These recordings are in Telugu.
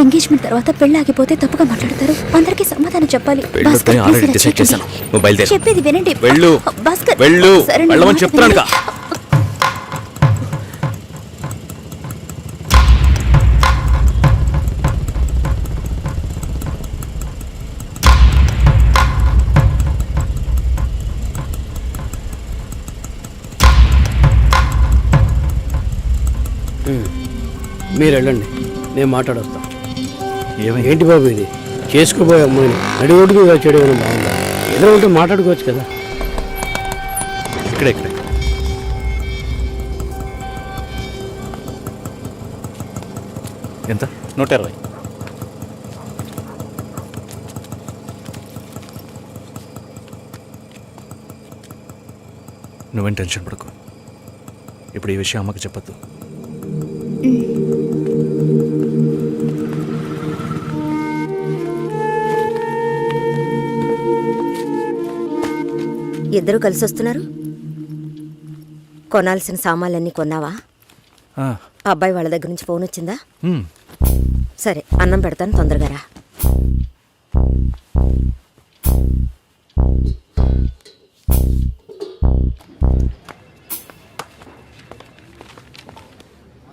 ఎంగేజ్మెంట్ తర్వాత పెళ్లి ఆగిపోతే తప్పుగా మాట్లాడతారు. అందరికీ సమాధానం చెప్పాలి. చెప్పేది వినండి భాస్కర్. చెప్తాను. మీరు వెళ్ళండి, నేను మాట్లాడొస్తాను. ఏంటి బాబు ఇది? చేసుకోబోయే అమ్మాయిని నడి ఒడ్డు మీద చేయడం బాగుందా? ఏదో ఉంటే మాట్లాడుకోవచ్చు కదా. ఇక్కడే ఎంత? 120. నువ్వేం టెన్షన్ పడకు. ఇప్పుడు ఈ విషయం అమ్మకి చెప్పద్దు. ఇద్దరు కలిసి వస్తున్నారు. కొనాల్సిన సామాన్లన్నీ కొన్నావా? అబ్బాయి వాళ్ళ దగ్గర నుంచి ఫోన్ వచ్చిందా? సరే, అన్నం పెడతాను, తొందరగా రా.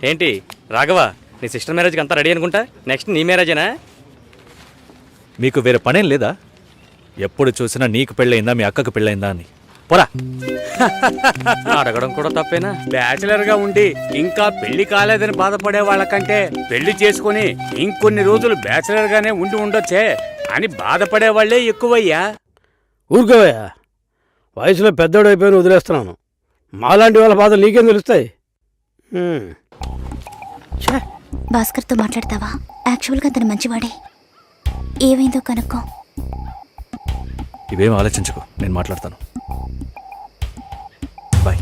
ఏంటి రాఘవ, నీ సిస్టర్ మ్యారేజ్కి అంతా రెడీ అనుకుంటా. నెక్స్ట్ నీ మ్యారేజేనా? మీకు వేరే పనేం లేదా? ఎప్పుడు చూసినా నీకు పెళ్ళయిందా, మీ అక్కకు పెళ్ళయిందా అని. పోరా. అడగడం కూడా తప్పేనా? బ్యాచిలర్ గా ఉండి ఇంకా పెళ్లి కాలేదని బాధపడే వాళ్ళకంటే పెళ్లి చేసుకుని ఇంకొన్ని రోజులు బ్యాచిలర్ గానే ఉండి ఉండొచ్చే అని బాధపడే వాళ్లే ఎక్కువయ్యా. ఊరుకోవయ్యా, వయసులో పెద్దోడు అయిపోయిన వదిలేస్తున్నాను. మాలాంటి వాళ్ళ బాధలు నీకేం తెలుస్తాయి? భాస్కర్తో మాట్లాడతావా? యాక్చువల్గా అతను మంచివాడే. ఏమైందో కనుక్కో. ఇవేం ఆలోచించుకో, నేను మాట్లాడతాను. బాయ్.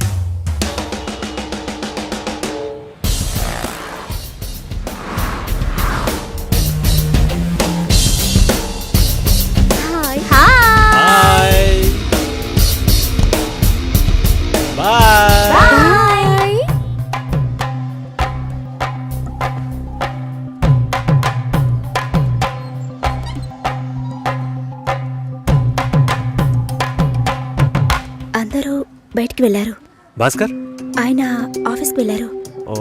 అందరూ బయటికి వెళ్ళారు. భాస్కర్ ఆయన ఆఫీస్కి వెళ్ళారు. ఓ,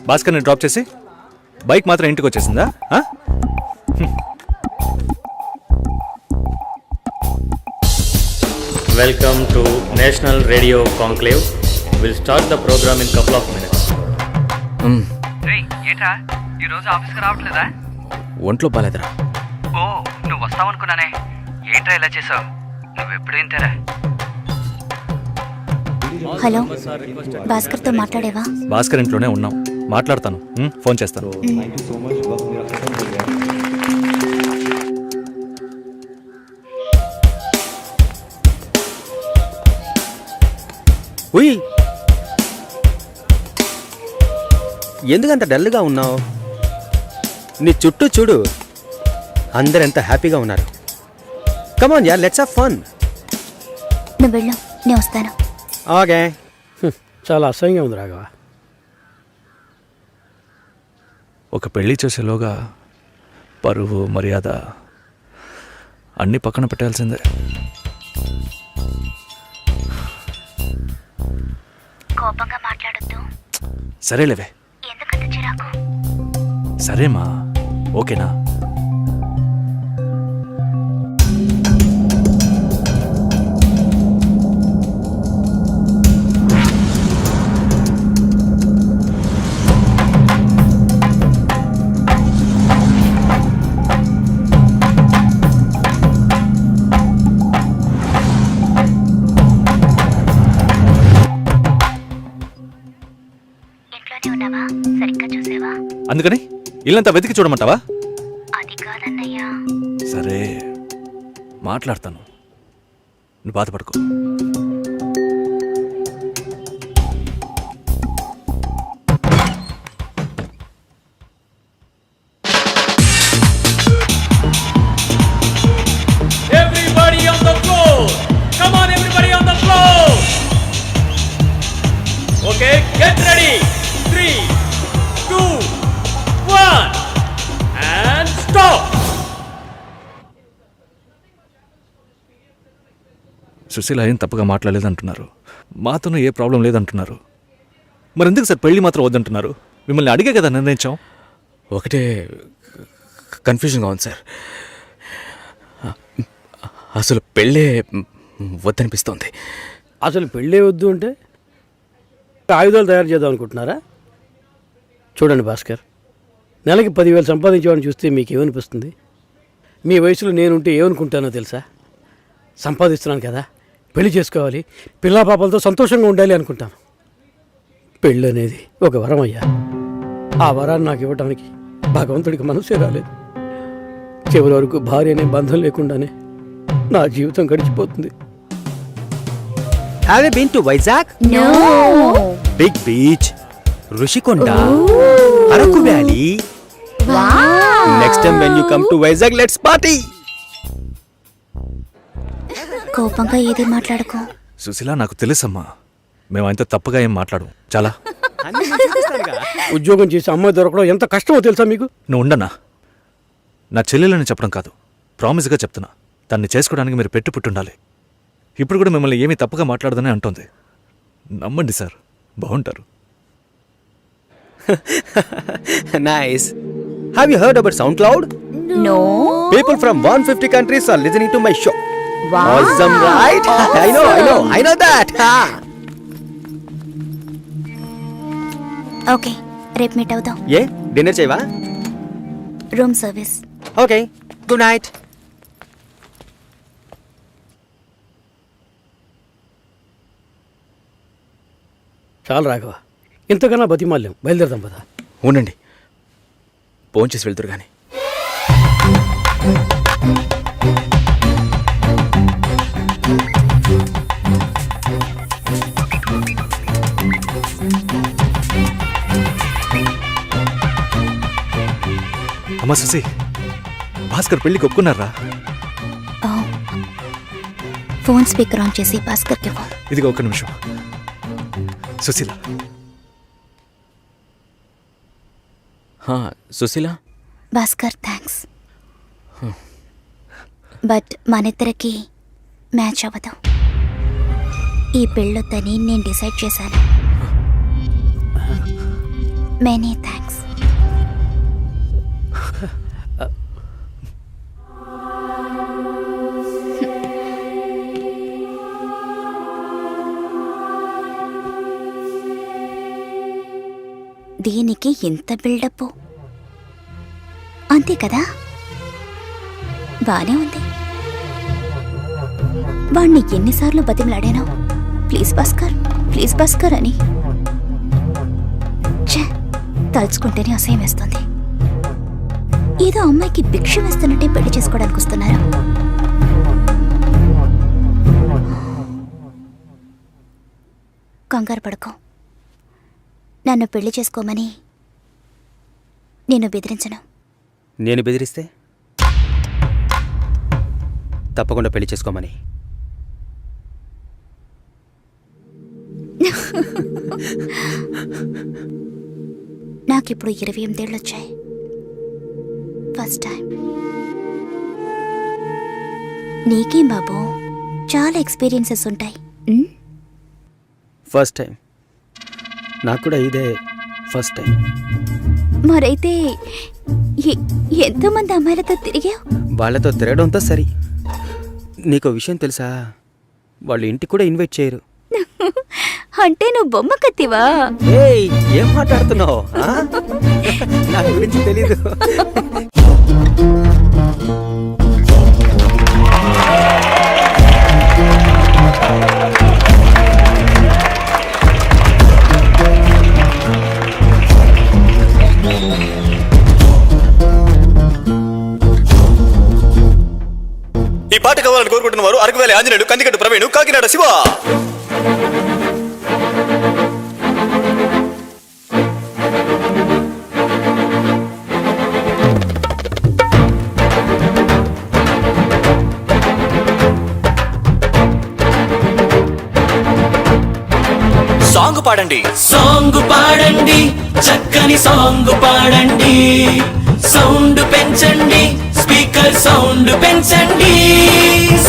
భాస్కర్ని డ్రాప్ చేసి బైక్ మాత్రం ఇంటికి వచ్చేసిందా? Welcome to national radio conclave. Will start the program in couple of minutes. ఏంట్రా ఈరోజు ఆఫీస్కి రావట్లేదా? ఒంట్లో బాలేదురా. ఓ, నువ్వు వస్తావనుకున్నానే. ఏంట్రా ఇలా చేసావు? నువ్వు ఎప్పుడు ఇంతేరా? హలో, భాస్కర్తో మాట్లాడేవా? భాస్కర్ ఇంట్లోనే ఉన్నాం, మాట్లాడతాను. ఫోన్ చేస్తాను. ఉయ్, ఎందుకంత డల్గా ఉన్నావు? నీ చుట్టూ చూడు, అందరెంత హ్యాపీగా ఉన్నారు. కమాన్ యార్, లెట్స్ హావ్ ఫన్. నువ్వు వెళ్ళు, నేను వస్తాను. ఓకే. చాలా అసహ్యంగా ఉంది రాఘవ. ఒక పెళ్లి చేసేలోగా పరువు మర్యాద అన్నీ పక్కన పెట్టాల్సిందే. కోపంగా మాట్లాడొద్దు. సరేలేవే. ఎందుకంత చిరాకు? సరేమా, ఓకేనా? అందుకని ఇల్లంతా వెతికి చూడమంటావా? అది కాదన్నయ్యా. సరే, మాట్లాడతాను, నువ్వు బాధపడుకో. Everybody on the floor. Come on, everybody on the floor. Okay, get ready. 3 Susheela ఏం తప్పుగా మాట్లాడలేదంటున్నారు, మాతోనూ ఏ ప్రాబ్లం లేదంటున్నారు. మరి ఎందుకు సార్ పెళ్లి మాత్రం వద్దంటున్నారు? మిమ్మల్ని అడిగే కదా నిర్ణయించాం. ఒకటే కన్ఫ్యూజన్గా ఉంది సార్. అసలు పెళ్ళే వద్దనిపిస్తోంది. అసలు పెళ్ళే వద్దు అంటే ఆయుధాలు తయారు చేద్దాం అనుకుంటున్నారా? చూడండి భాస్కర్, నెలకి 10,000 సంపాదించేవాడిని చూస్తే మీకు ఏమనిపిస్తుంది? మీ వయసులో నేనుంటే ఏమనుకుంటానో తెలుసా? సంపాదిస్తున్నాను కదా, పెళ్లి చేసుకోవాలి, పిల్లా పాపలతో సంతోషంగా ఉండాలి అనుకుంటాను. పెళ్ళి అనేది ఒక వరం అయ్యా. ఆ వరాన్ని నాకు ఇవ్వడానికి భగవంతుడికి మనసే రాలేదు. చివరి వరకు భార్య అనే బంధం లేకుండానే నా జీవితం గడిచిపోతుంది. Have you been to Vizag? No. Big beach, Rushikonda, Araku valley. Next time when you come to Vizag let's party. కోపంగా ఏది మాట్లాడుకో. సుశీల, నాకు తెలుసమ్మా, మేము ఆయనతో తప్పుగా ఏం మాట్లాడు. చాలా ఉద్యోగం చేసి అమ్మాయి దొరకడం ఎంత కష్టమో తెలుసా మీకు? నువ్వు ఉండనా? నా చెల్లెలని చెప్పడం కాదు, ప్రామిస్గా చెప్తున్నా, తన్ని చేసుకోవడానికి మీరు పెట్టి పుట్టుండాలి. ఇప్పుడు కూడా మిమ్మల్ని ఏమీ తప్పుగా మాట్లాడదని అంటోంది. నమ్మండి సార్, బాగుంటారు. Nice. Have you heard about SoundCloud? No. People from 150 countries are listening to my show. Wow. Awesome, right? I know that. Okay, రేపు మీట్ అవుదాం. ఏ డిన్నర్ చేయవా? Room service. Okay, good night. చాలు రాఘవ, ఇంతకన్నా బతిమాల్యం. బయలుదేరదాం పదా. ఉండండి, ఫోన్ చేసి వెళ్తురు కానీ. అమ్మా సుశీ, భాస్కర్ పెళ్ళికి ఒప్పుకున్నారా? ఫోన్ స్పీకర్ ఆన్ చేసి భాస్కర్కి ఇవ్వు. ఇదిగో ఒక్క నిమిషం. సుశీల, సుశీల, భాస్కర్ థ్యాంక్స్, బట్ మనిద్దరికి మ్యాచ్ అవ్వదు. ఈ పెళ్ళొద్దని నేను డిసైడ్ చేశాను. Many thanks. దీనికి ఎంత బిల్డప్, అంతే కదా? బానే ఉంది. వాణ్ణి ఎన్నిసార్లు బతిమలాడాను, ప్లీజ్ భాస్కర్, ప్లీజ్ భాస్కర్ అని. ఛే, తలుచుకుంటేనే అసహ్యం వేస్తుంది. ఏదో అమ్మాయికి భిక్ష వేస్తున్నట్టే పెళ్లి చేసుకోవడానికి వస్తున్నారు. కంగారు పడుకో. నన్ను పెళ్లి చేసుకోమని నేను బెదిరించను. నేను బెదిరిస్తే తప్పకుండా పెళ్లి చేసుకోమని. నాకిప్పుడు 28 ఏళ్ళు వచ్చాయి. First time. నీకేం బాబు, చాలా ఎక్స్పీరియన్సెస్ ఉంటాయి. First time. నాకు కూడా ఇదే ఫస్ట్ టైం. మరైతే ఎంతోమంది అమ్మాయిలతో తిరిగావు? వాళ్ళతో తిరగడంతో సరి. నీకో విషయం తెలుసా, వాళ్ళు ఇంటికి కూడా ఇన్వైట్ చేయరు. అంటే నువ్వు బొమ్మ కత్తివా? ఏయ్, ఏం మాట్లాడుతున్నావు? నా గురించి తెలీదు. ఈ పాట కావాలని కోరుకుంటున్న వారు అరకువేలి ఆంజనేయులు, కందికట్టు ప్రవీణ్, కాకినాడ శివ. సాంగ్ పాడండి, సాంగ్ పాడండి, చక్కని సాంగ్ పాడండి, సౌండ్ పెంచండి, స్పీకర్ సౌండ్ పెంచండి,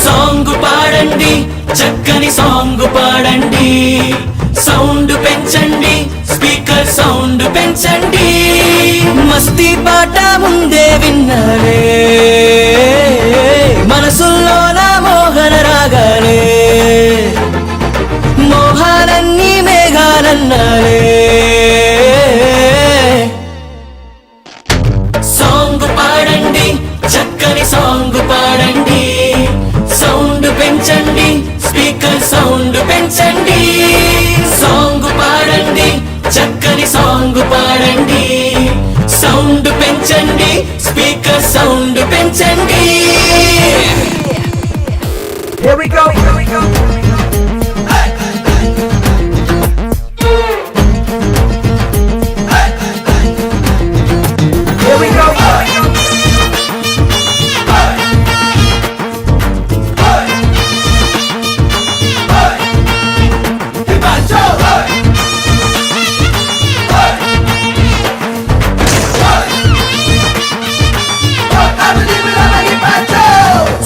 సాంగ్ పాడండి, చక్కని సాంగ్ పాడండి. సౌండ్ పెంచండి, స్పీకర్ సౌండ్ పెంచండి. మస్తీ పాట ముందే విన్నాలే, మనసుల్లో నా మోహన రాగాలే, మోహాలన్నీ మేఘాలన్నాలే. సాంగ్ పాడండి, చక్కని సాంగ్ పాడండి. సౌండ్ పెంచండి, స్పీకర్ సౌండ్ పెంచండి. సాంగ్ పాడండి, చక్కని సాంగ్ పాడండి. సౌండ్ పెంచండి, స్పీకర్ సౌండ్ పెంచండి. Here we go, here we go. Here we go.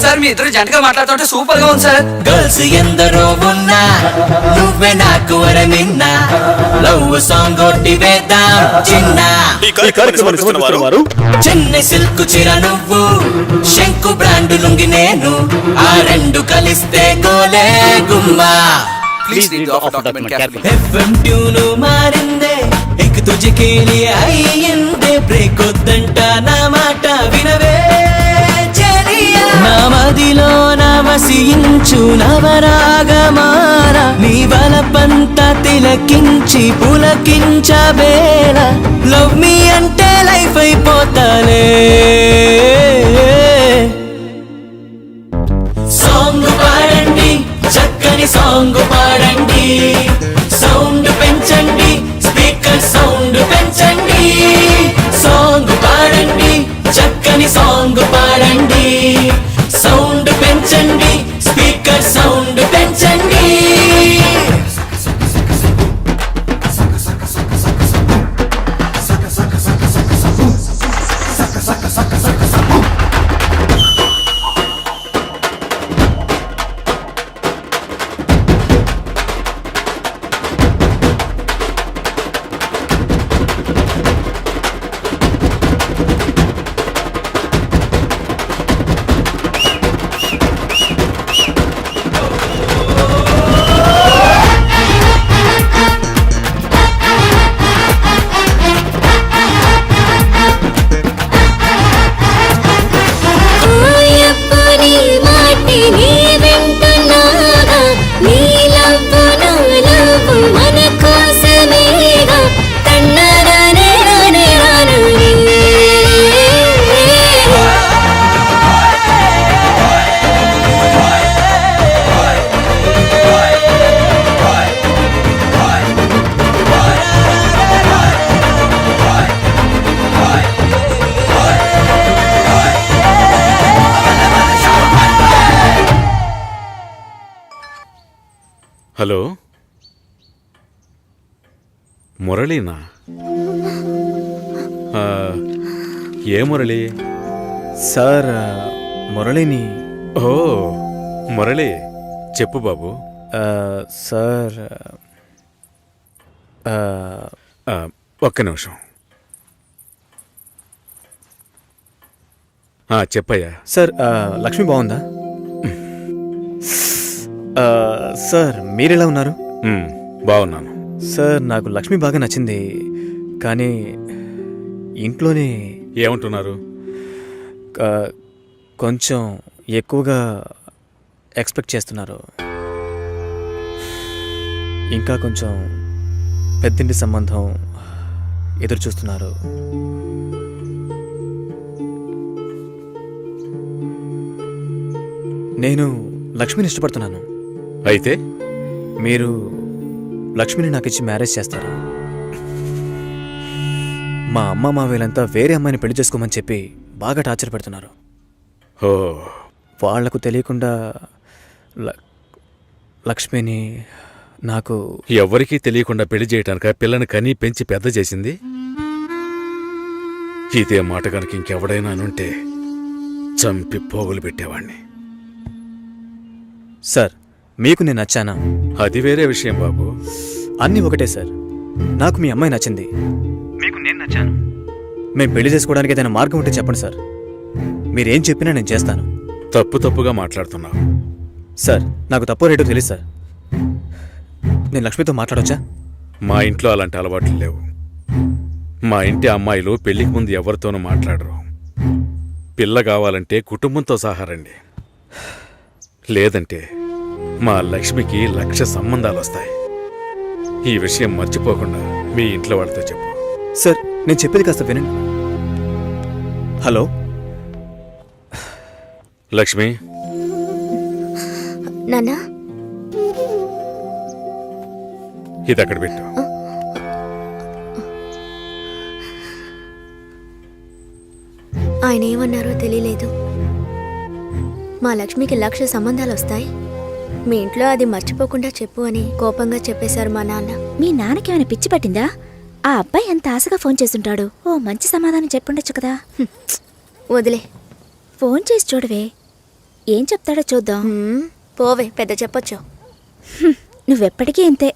Sir మీ ఇద్దరు జంటగా మాట్లాడుతుంటే సూపర్ గా ఉంది సార్. గర్ల్స్ ఎందరో ఉన్నా నువ్వే నాకు వరమిన్నా. లవ్ సాంగ్ ఒకటి వేద్దాం చిన్న. ఈ కార్యక్రమాన్ని సమర్పిస్తున్న వారు చెన్నై సిల్క్ చీర నువ్వు, శంకు బ్రాండ్ లుంగి నేను. ఆ రెండు కలిస్తే గోలే గుమ్మా. Please read of document carefully. FM tune మారిందే, ఎక్ తుజకే లియే అయ్యిందే. బ్రేక్ వద్దంట నా మాట వినవే చెలియా. నా మదిలో నవసించు నవరాగమాల, నీ బలపంత తిలకించి పులకించబేల. లవ్ మీ అంటే లైఫ్ అయిపోతాలే. సాంగ్ పాడండి, చక్కని సాంగ్ పాడండి. సౌండ్ పెంచండి, స్పీకర్ సౌండ్ పెంచండి. సాంగ్ పాడండి, చక్కని సాంగ్ పాడండి. సౌండ్ పెంచండి, స్పీకర్ సౌండ్ పెంచండి. హలో, మురళీనా? ఏ మురళి? సార్ మురళిని. ఓ మురళి, చెప్పు బాబు. సార్ ఒక్క నిమిషం. చెప్పయ్యా. సార్ లక్ష్మి బాగుందా? సార్ మీరెలా ఉన్నారు? బాగున్నాను సార్. నాకు లక్ష్మి బాగా నచ్చింది, కానీ ఇంట్లోనే ఏమంటున్నారు? కొంచెం ఎక్కువగా ఎక్స్పెక్ట్ చేస్తున్నారు. ఇంకా కొంచెం పెద్దింటి సంబంధం ఎదురు చూస్తున్నారు. నేను లక్ష్మిని ఇష్టపడుతున్నాను. అయితే మీరు లక్ష్మిని నాకు ఇచ్చి మ్యారేజ్ చేస్తారు. మా అమ్మ మా వీళ్ళంతా వేరే అమ్మాయిని పెళ్లి చేసుకోమని చెప్పి బాగా టార్చర్ పెడుతున్నారు. ఓ, వాళ్లకు తెలియకుండా లక్ష్మిని నాకు ఎవరికీ తెలియకుండా పెళ్లి చేయటానిక పిల్లని కనీ పెంచి పెద్ద చేసింది? ఇదే మాట కనుక ఇంకెవడైనా అనుంటే చంపి పోగులు పెట్టేవాణ్ణి. సార్ మీకు నేను నచ్చానా? అది వేరే విషయం బాబు. అన్నీ ఒకటే సార్. నాకు మీ అమ్మాయి నచ్చింది, మీకు నేను నచ్చాను. మేము పెళ్లి చేసుకోవడానికి ఏదైనా మార్గం ఉంటే చెప్పండి సార్. మీరేం చెప్పినా నేను చేస్తాను. తప్పుగా మాట్లాడుతున్నావు. సార్ నాకు తప్పో రేటో తెలియదు సార్. నేను లక్ష్మితో మాట్లాడొచ్చా? మా ఇంట్లో అలాంటి అలవాట్లు లేవు. మా ఇంటి అమ్మాయిలు పెళ్లికి ముందు ఎవరితోనూ మాట్లాడరు. పిల్ల కావాలంటే కుటుంబంతో సహా రండి, లేదంటే మా లక్ష్మికి 1,00,000 సంబంధాలు వస్తాయి. ఈ విషయం మర్చిపోకుండా మీ ఇంట్లో వాళ్ళతో చెప్పు. సార్ నేను చెప్పేది కాస్త వినండి. హలో లక్ష్మి, నాన్న, ఇది అక్కడ పెట్టు. ఆయన ఏమన్నారో తెలియలేదు. మా లక్ష్మికి 1,00,000 సంబంధాలు వస్తాయి, మీ ఇంట్లో అది మర్చిపోకుండా చెప్పు అని కోపంగా చెప్పేశారు మా నాన్న. మీ నాన్నకి ఏమైనా పిచ్చి పట్టిందా? ఆ అబ్బాయి ఎంత ఆశగా ఫోన్ చేస్తుంటాడు. ఓ మంచి సమాధానం చెప్పుండొచ్చు కదా. వదిలే, ఫోన్ చేసి చూడవే, ఏం చెప్తాడో చూద్దాం. పోవే, పెద్ద చెప్పొచ్చు. నువ్వెప్పటికీ ఇంతే,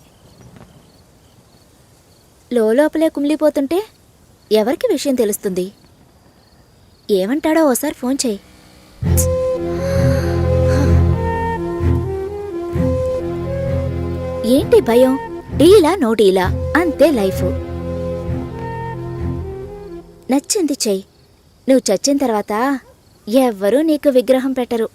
లోపలే కుమిలిపోతుంటే ఎవరికి విషయం తెలుస్తుంది? ఏమంటాడో ఓసారి ఫోన్ చేయి. ఏంటి భయం? డీలా నో డీలా అంతే లైఫ్. నచ్చింది చెయ్యి. నువ్వు చచ్చిన తర్వాత ఎవ్వరూ నీకు విగ్రహం పెట్టరు.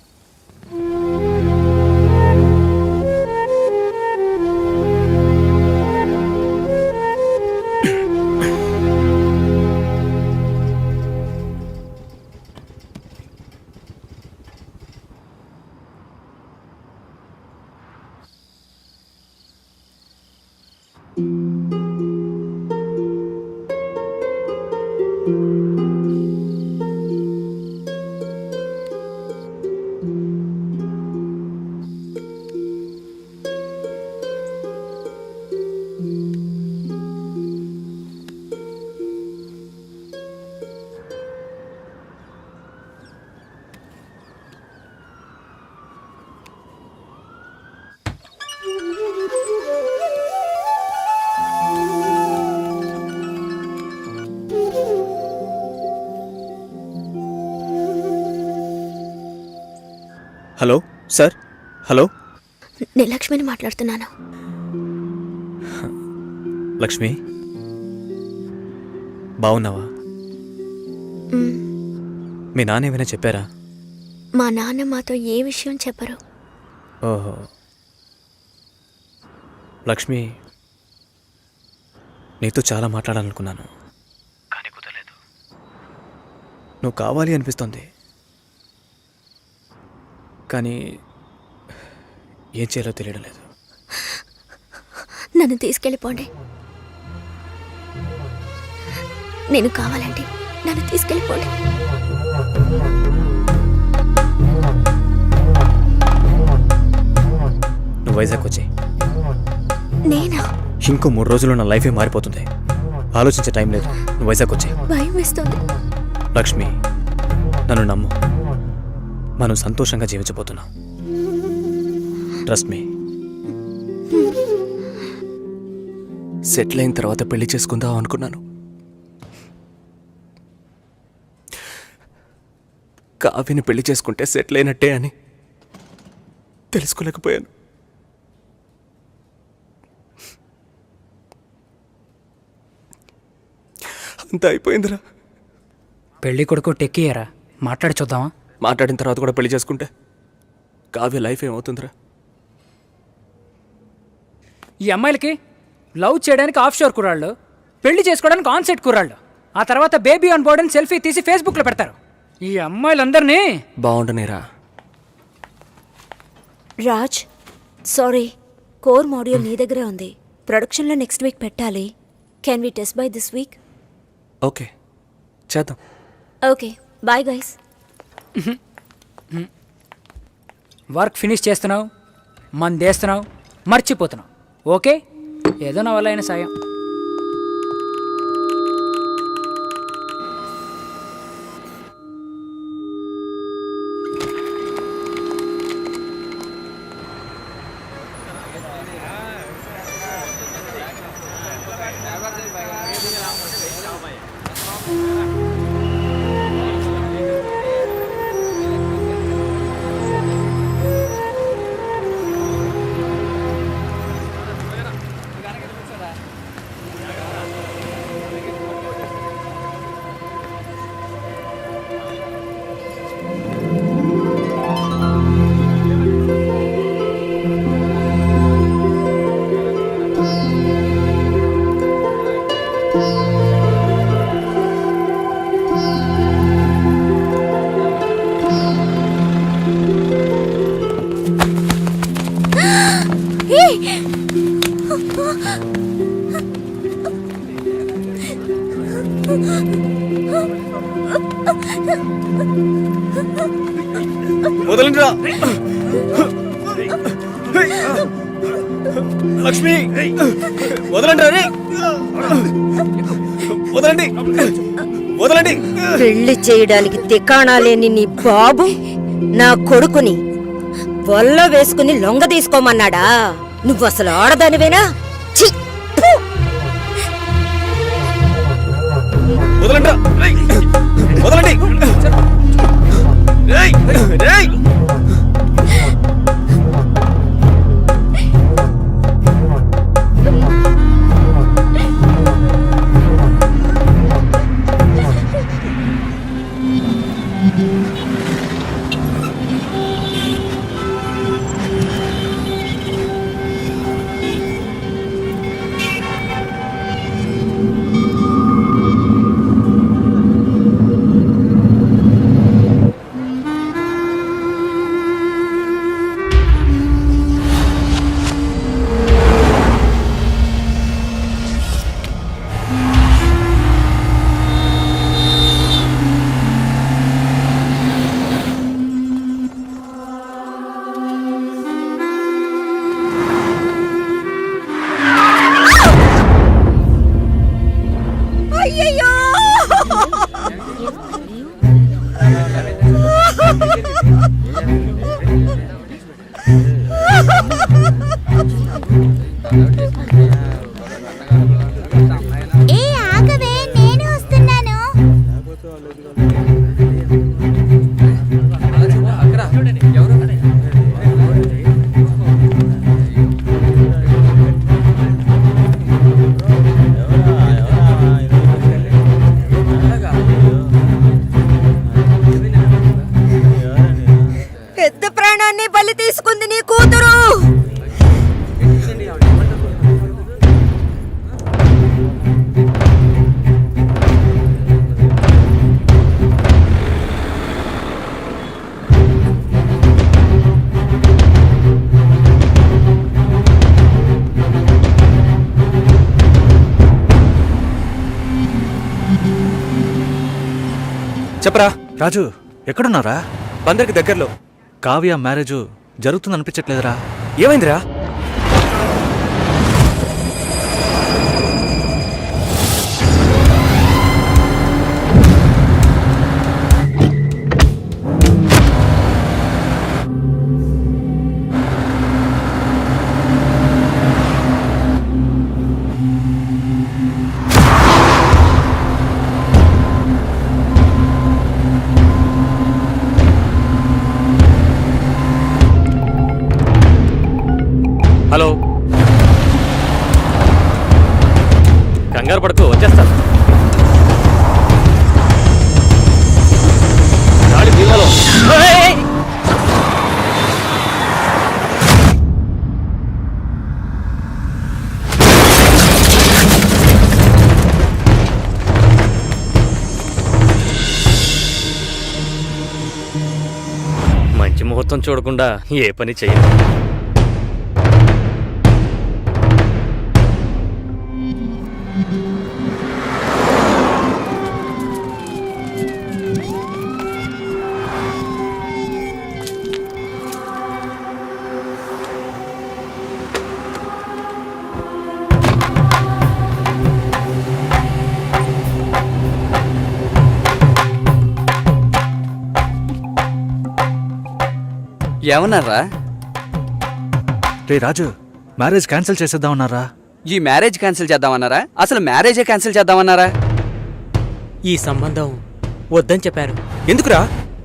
Hello sir. హలో, నేను లక్ష్మిని మాట్లాడుతున్నాను. లక్ష్మి బాగున్నావా? మీ నాన్న ఏమైనా చెప్పారా? మా నాన్న మాతో ఏ విషయం చెప్పరు. ఓహో, లక్ష్మి నీతో చాలా మాట్లాడాలనుకున్నాను, కానీ కుదరలేదు. నువ్వు కావాలి అనిపిస్తోంది, కానీ ఏం చేయాలో తెలియడం లేదు. నన్ను తీసుకెళ్ళిపోండి. నేను కావాలంటే నన్ను తీసుకెళ్ళిపోండి. నువ్వు వైజాగ్ వచ్చేయి. నేనా? ఇంకో 3 రోజుల్లో నా లైఫే మారిపోతుంది. ఆలోచించే టైం లేదు. నువ్వు వైజాగ్ వచ్చేయి. భయం వేస్తుంది. లక్ష్మి నన్ను నమ్ము, మనం సంతోషంగా జీవించబోతున్నాం. Trust me. సెటిల్ అయిన తర్వాత పెళ్లి చేసుకుందాం అనుకున్నాను, కావ్యని పెళ్లి చేసుకుంటే సెటిల్ అయినట్టే అని తెలుసుకోలేకపోయాను. అంత అయిపోయిందిరా. పెళ్లి కొడుకు టెక్కియరా, మాట్లాడి చూద్దామా? మాట్లాడిన తర్వాత కూడా పెళ్లి చేసుకుంటే కావ్య లైఫ్ ఏమవుతుందిరా? ఈ అమ్మాయిలకి లవ్ చేయడానికి ఆఫ్ షోర్ కుర్రాళ్ళు, పెళ్లి చేసుకోవడానికి ఆన్ సెట్ కుర్రాళ్ళు, ఆ తర్వాత బేబీ ఆన్ బోర్డ్ అని సెల్ఫీ తీసి ఫేస్బుక్లో పెడతారు. ఈ అమ్మాయిలందరినీ బాగుండనేరా. రాజ్, సారీ, కోర్ మాడ్యూల్ నీ దగ్గరే ఉంది. ప్రొడక్షన్లో నెక్స్ట్ వీక్ పెట్టాలి. Can we test by this week? Okay చేద్దాం. Okay, bye guys. Work finish చేస్తున్నావు, మందేస్తున్నావు, మర్చిపోతున్నావు. ఓకే, ఏదో నా వల్ల అయిన సాయం. వదలండిరా లక్ష్మి, వదలండి రా రే. వదలండి, వదలండి. పెళ్లి చేయడానికి తికాణా లేని నీ బాబు నా కొడుకుని వల్ల వేసుకుని లొంగ తీసుకోమన్నాడా? నువ్వు అసలు ఆడదానివేనా? ఛీ! ఫు! వదలండి రా. వదలండి. రేయ్, రేయ్. అయ్యయ్యో! ఏ ఆగవే, నేను వస్తున్నాను. పెద్ద ప్రాణాన్ని బలి తీసుకుంది నీ కూతురు. చెప్పరా. రాజు ఎక్కడున్నారా? బందర్కి దగ్గరలో. కావ్య మ్యారేజ్ జరుగుతుంది అనిపించట్లేదురా? ఏమైందిరా? హలో, కంగారు పడుకో, వచ్చేస్తాను. గాడి దీవాలో. మంచి ముహూర్తం చూడకుండా ఏ పని చేయను. ఏమన్నారా? రే రాజు, మ్యారేజ్ క్యాన్సిల్ చేసేద్దామన్నారా? ఈ మ్యారేజ్ క్యాన్సిల్ చేద్దామన్నారా? అసలు మ్యారేజే క్యాన్సిల్ చేద్దామన్నారా? ఈ సంబంధం వద్దని చెప్పారు. ఎందుకురా?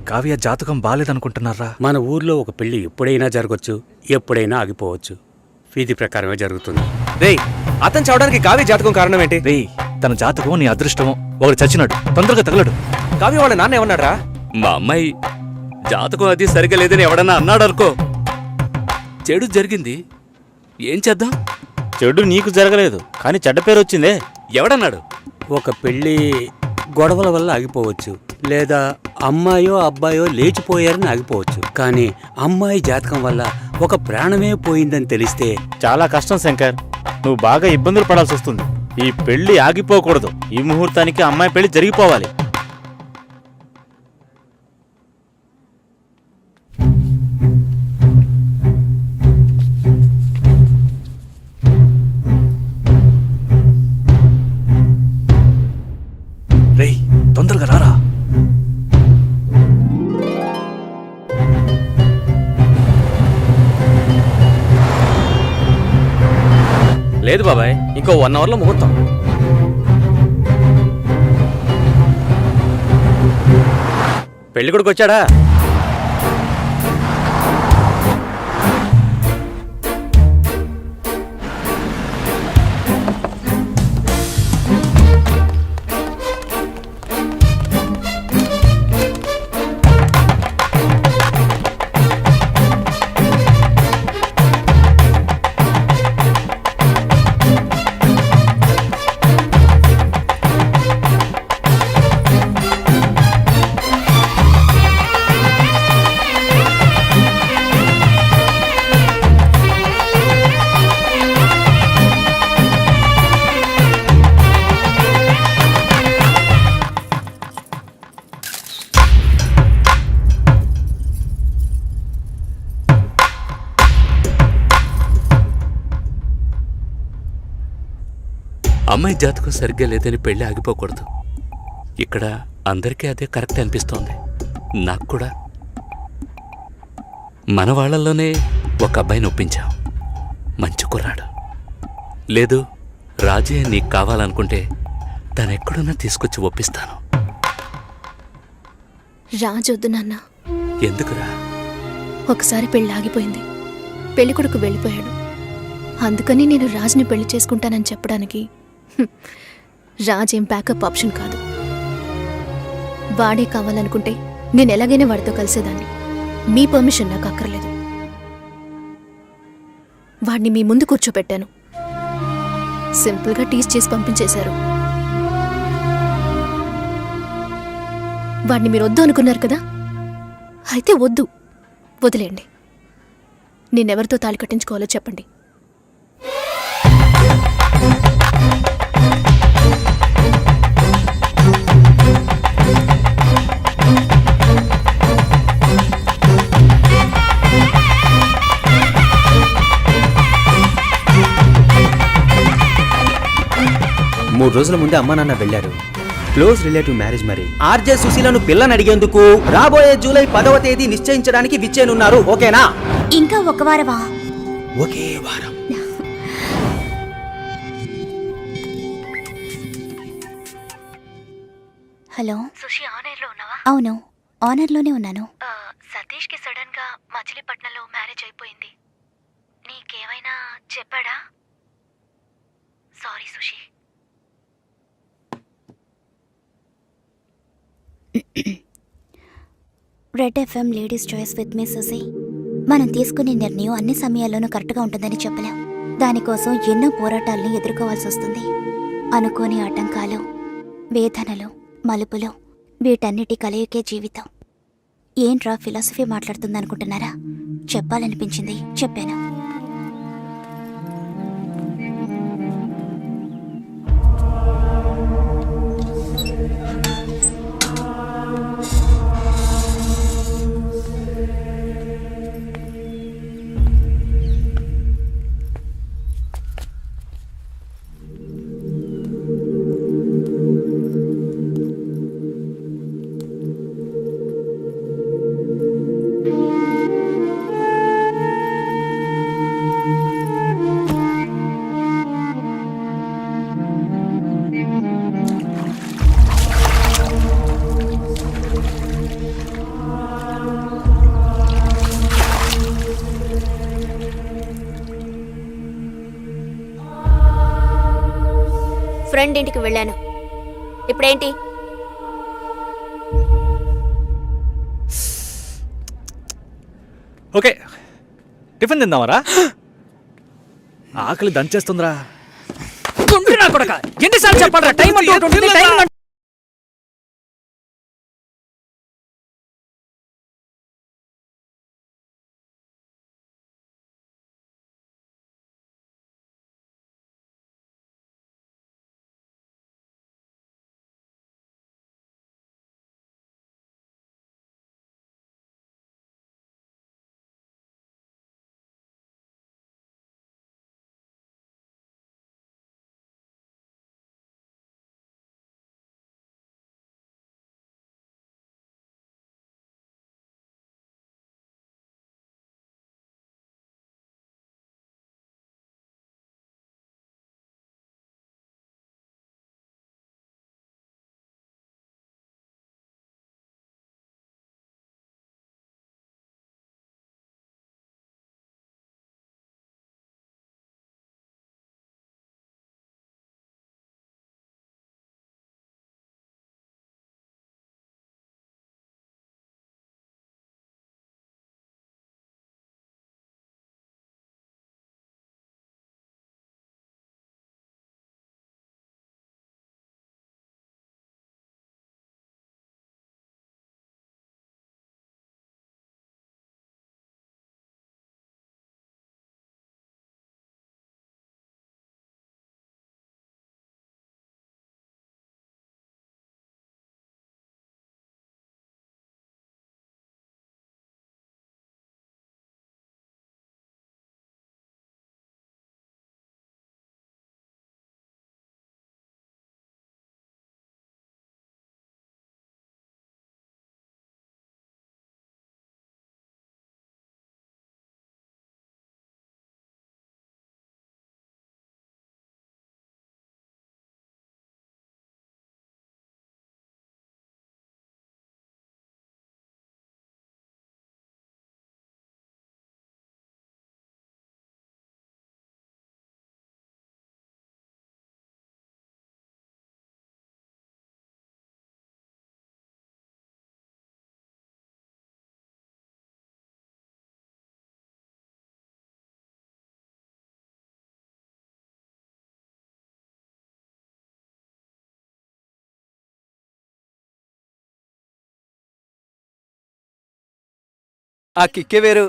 కావ్య జాతకం బాలేదనుకుంటున్నారా? మన ఊర్లో ఒక పెళ్లి ఎప్పుడైనా జరగచ్చు, ఎప్పుడైనా ఆగిపోవచ్చు. విధి ప్రకారమే జరుగుతుంది. రేయ్, అతను చావడానికి కావ్య జాతకం కారణం ఏంటి? రే, తన జాతకం నీ అదృష్టమో. ఒకడు చచ్చినాడు, తొందరగా తగలడు. కావ్య వాళ్ళ నాన్న ఏమన్నాడ్రా? మా అమ్మాయి జాతకం అది సరిగా లేదని ఎవడన్నా అన్నాడు అనుకో. చెడు జరిగింది, ఏం చేద్దాం? చెడు నీకు జరగలేదు, కానీ చెడ్డ పేరు వచ్చిందే. ఎవడన్నాడు? ఒక పెళ్లి గొడవల వల్ల ఆగిపోవచ్చు, లేదా అమ్మాయో అబ్బాయో లేచిపోయారని ఆగిపోవచ్చు. కానీ అమ్మాయి జాతకం వల్ల ఒక ప్రాణమే పోయిందని తెలిస్తే చాలా కష్టం శంకర్, నువ్వు బాగా ఇబ్బందులు పడాల్సి వస్తుంది. ఈ పెళ్లి ఆగిపోకూడదు. ఈ ముహూర్తానికి అమ్మాయి పెళ్లి జరిగిపోవాలి. రేయ్ తొందరగా రారా. లేదు బాబాయ్, ఇంకో 1 అవర్లో ముహూర్తం. పెళ్లి కొడుకు వచ్చాడా? అమ్మాయి జాతకం సరిగ్గా లేదని పెళ్లి ఆగిపోకూడదు. ఇక్కడ అందరికీ అదే కరెక్ట్ అనిపిస్తోంది. నాకు కూడా. మన వాళ్ళల్లోనే ఒక అబ్బాయిని ఒప్పించాం. మంచి కుర్రాడు. లేదు రాజే నీకు కావాలనుకుంటే తనెక్కడున్నా తీసుకొచ్చి ఒప్పిస్తాను. రాజొద్దు నాన్న. ఎందుకురా? ఒకసారి పెళ్ళి ఆగిపోయింది. పెళ్లి కొడుకు వెళ్ళిపోయాడు. అందుకని నేను రాజ్ని పెళ్లి చేసుకుంటానని చెప్పడానికి రాజ్ ఏం బ్యాకప్ ఆప్షన్ కాదు. వాడే కావాలనుకుంటే నేను ఎలాగైనా వాడితో కలిసేదాన్ని. మీ పర్మిషన్ నాకు అక్కర్లేదు. వాడిని మీ ముందు కూర్చోపెట్టాను. సింపుల్గా టీస్ చేసి పంపించేశారు. వాడిని మీరు వద్దు అనుకున్నారు కదా, అయితే వద్దు, వదిలేయండి. నేనెవరితో తాళి కట్టించుకోవాలో చెప్పండి. మూడు రోజుల ముందే అమ్మా నాన్న వెళ్ళారు. క్లోజ్ రిలేటివ్ మ్యారేజ్ మరి. ఆర్జే సుశీలను పిల్లని అడిగేందుకు రాబోయే జూలై 10వ తేదీ నిశ్చయించడానికి విచ్చేనున్నారు. ఓకేనా? ఇంకా ఒక వారమా? ఒకే వారం. హలో సుషి ఆనర్లో ఉన్నావా? అవును, ఆనర్లోనే ఉన్నాను. సతీష్కి సడన్ గా మచిలీపట్నంలో మ్యారేజ్ అయిపోయింది. నీకేమైనా చెప్పాడా? Sorry Sushi. Red FM ladies choice with me Susi. మనం తీసుకునే నిర్ణయం అన్ని సమయాల్లోనూ కరెక్ట్గా ఉంటుందని చెప్పలేం. దానికోసం ఎన్నో పోరాటాలను ఎదుర్కోవాల్సి వస్తుంది. అనుకోని ఆటంకాలు, వేదనలు, మలుపులు, వీటన్నిటి కలయికే జీవితం. ఏంట్రా ఫిలాసఫీ మాట్లాడుతుందనుకుంటున్నారా? చెప్పాలనిపించింది, చెప్పాను. ఫ్రెండ్ ఇంటికి వెళ్ళాను. ఇప్పుడేంటి? ఓకే, టిఫిన్ తిందామరా? ఆకలి దంచేస్తుందిరా. ఎన్నిసార్లు చెప్పాలరా? టైం అంటూ ఉంటుంది, టైం ఆ కిక్కే వేరు.